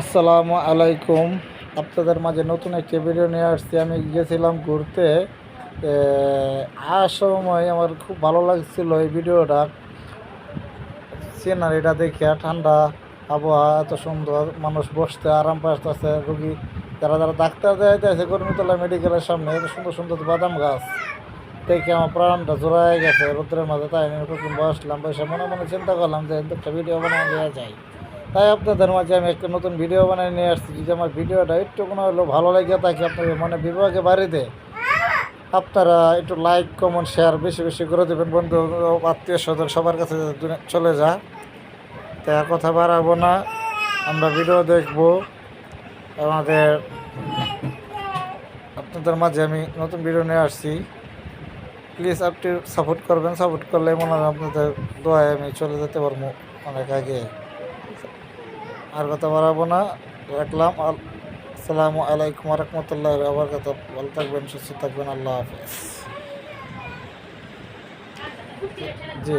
আসসালামু আলাইকুম। আপনাদের মাঝে নতুন একটি ভিডিও নিয়ে আসছি। আমি গিয়েছিলাম ঘুরতে। আসার সময় আমার খুব ভালো লাগছিল এই ভিডিওটা। সিনারিটা দেখে ঠান্ডা আবহাওয়া, এত সুন্দর, মানুষ বসতে আরাম পাচ্ছে, রুগী যারা যারা ডাক্তার দেখাইতেছে কর্মীতলা মেডিকেলের সামনে এত সুন্দর সুন্দর বাদাম গাছ দেখে আমার প্রাণটা জোড়ায় গেছে রোদ্রের মাঝে। তাই আমি প্রথম বসলাম, বসে মনে মনে চিন্তা করলাম যে একটা ভিডিও বানিয়ে দেওয়া যায়। তাই আপনাদের মাঝে আমি একটা নতুন ভিডিও বানিয়ে নিয়ে আসছি। যদি আমার ভিডিওটা একটু কোনো হলেও ভালো লাগে থাকে, আপনাদের মনে বিভাগে বাড়িতে আপনারা একটু লাইক কমেন্ট শেয়ার বেশি বেশি করে দেবেন। বন্ধু আত্মীয় স্বজন সবার কাছে চলে যা। তাই আর কথা বাড়াবো না, আমরা ভিডিও দেখব। আমাদের আপনাদের মাঝে আমি নতুন ভিডিও নিয়ে আসছি। প্লিজ আপনি সাপোর্ট করবেন, সাপোর্ট করলে মনে হয় আপনাদের দোয়ায় আমি চলে যেতে পারবো অনেক আগে। আর কথা বাড়াবো না, রাখলাম। আসসালামু আলাইকুম রহমতুল্লাহ আবার কথা। ভালো থাকবেন, সুস্থ থাকবেন, আল্লাহ হাফেজ। জি।